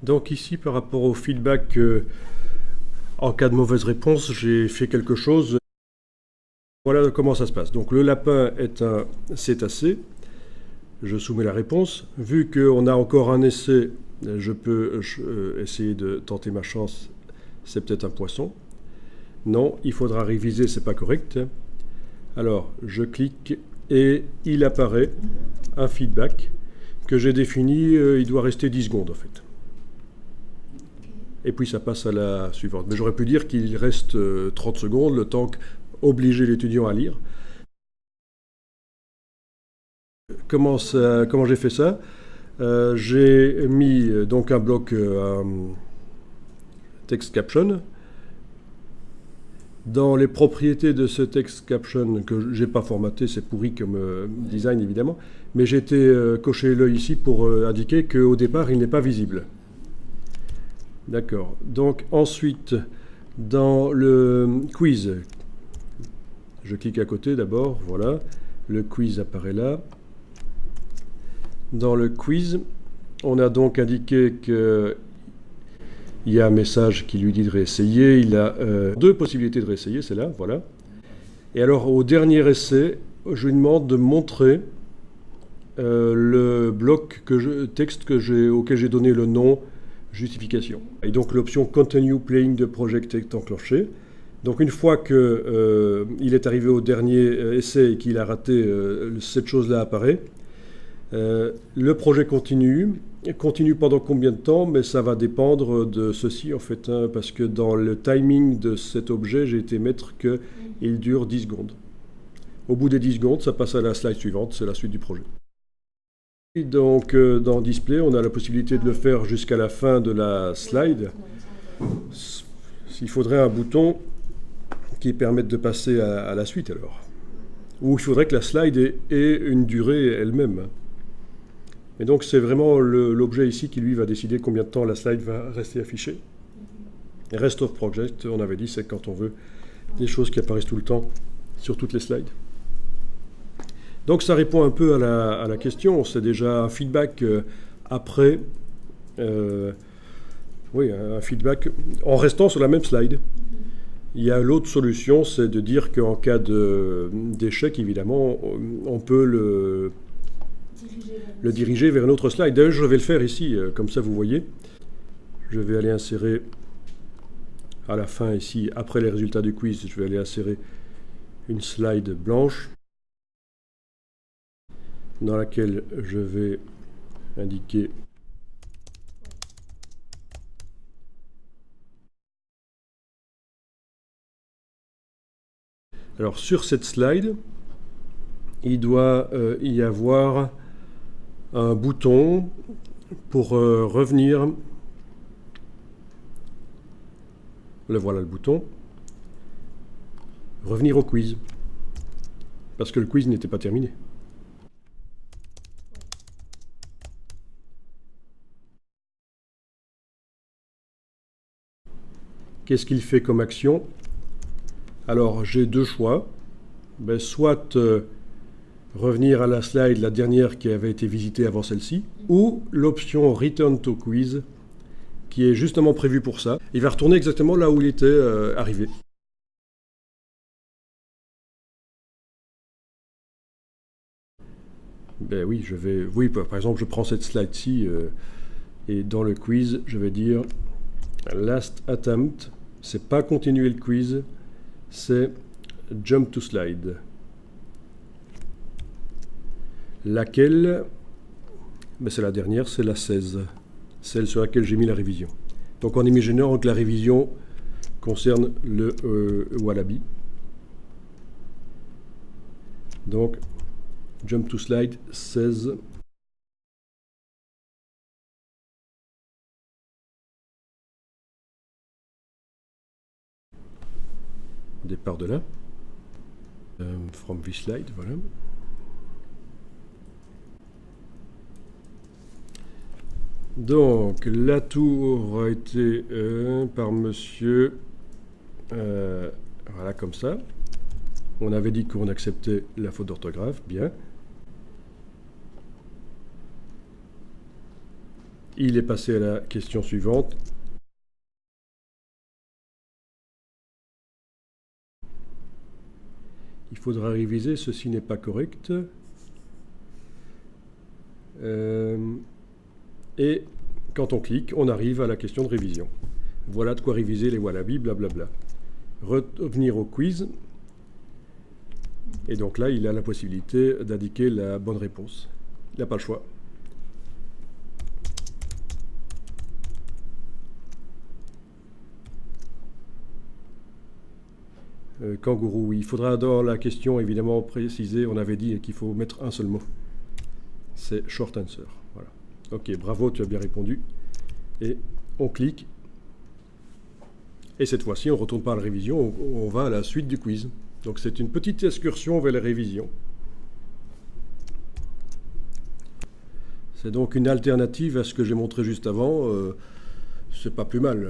Donc ici, par rapport au feedback, en cas de mauvaise réponse, j'ai fait quelque chose. Voilà comment ça se passe. Donc le lapin est un cétacé. Je soumets la réponse. Vu qu'on a encore un essai, je peux essayer de tenter ma chance. C'est peut-être un poisson. Non, il faudra réviser, c'est pas correct. Alors, je clique et il apparaît un feedback que j'ai défini. Il doit rester 10 secondes en fait. Et puis ça passe à la suivante. Mais j'aurais pu dire qu'il reste 30 secondes, le temps qu'obliger l'étudiant à lire. Comment j'ai fait ça? J'ai mis donc un bloc text caption. Dans les propriétés de ce text caption, que j'ai pas formaté, c'est pourri comme design évidemment, mais j'ai été coché l'œil ici pour indiquer qu'au départ il n'est pas visible. D'accord. Donc ensuite, dans le quiz, je clique à côté d'abord, voilà. Le quiz apparaît là. Dans le quiz, on a donc indiqué qu'il y a un message qui lui dit de réessayer. Il a deux possibilités de réessayer, c'est là, voilà. Et alors au dernier essai, je lui demande de montrer le bloc texte auquel j'ai donné le nom justification. Et donc l'option Continue Playing de Project est enclenchée. Donc une fois qu'il est arrivé au dernier essai et qu'il a raté, cette chose-là apparaît. Le projet continue pendant combien de temps? Mais ça va dépendre de ceci en fait, hein, parce que dans le timing de cet objet, j'ai été mettre qu'il dure 10 secondes. Au bout des 10 secondes, ça passe à la slide suivante, c'est la suite du projet. Et donc dans Display, on a la possibilité de le faire jusqu'à la fin de la slide. Il faudrait un bouton qui permette de passer à la suite alors. Ou il faudrait que la slide ait une durée elle-même. Et donc c'est vraiment l'objet ici qui lui va décider combien de temps la slide va rester affichée. Et Rest of Project, on avait dit, c'est quand on veut des choses qui apparaissent tout le temps sur toutes les slides. Donc ça répond un peu à la question. C'est déjà un feedback après. Oui, un feedback en restant sur la même slide. Il y a l'autre solution, c'est de dire qu'en cas d'échec, évidemment, on peut le diriger vers une autre slide. D'ailleurs, je vais le faire ici, comme ça vous voyez. Je vais aller insérer à la fin ici, après les résultats du quiz, je vais aller insérer une slide blanche dans laquelle je vais indiquer alors sur cette slide, il doit y avoir un bouton pour revenir. Le voilà le bouton. Revenir au quiz. Parce que le quiz n'était pas terminé. Qu'est-ce qu'il fait comme action? Alors j'ai deux choix. Ben, soit revenir à la slide, la dernière qui avait été visitée avant celle-ci, ou l'option Return to Quiz, qui est justement prévue pour ça. Il va retourner exactement là où il était arrivé. Ben oui, oui, par exemple, je prends cette slide-ci et dans le quiz, je vais dire Last Attempt. C'est pas continuer le quiz, c'est Jump to Slide. Laquelle? Ben c'est la dernière, c'est la 16, celle sur laquelle j'ai mis la révision. Donc en imaginant que la révision concerne le Wallaby. Donc, Jump to Slide 16. Départ de là. From this slide, voilà. Donc, l'atout a été par monsieur, voilà, comme ça. On avait dit qu'on acceptait la faute d'orthographe, bien. il est passé à la question suivante. Il faudra réviser, ceci n'est pas correct. Et quand on clique, on arrive à la question de révision. Voilà de quoi réviser les Wallabies, blablabla. Revenir au quiz. Et donc là, il a la possibilité d'indiquer la bonne réponse. Il n'a pas le choix. Kangourou, oui. Il faudra dans la question, évidemment, préciser, on avait dit qu'il faut mettre un seul mot. C'est short answer. Voilà. Ok, bravo, tu as bien répondu. Et on clique. Et cette fois-ci, on ne retourne pas à la révision, on va à la suite du quiz. Donc c'est une petite excursion vers la révision. C'est donc une alternative à ce que j'ai montré juste avant. C'est pas plus mal.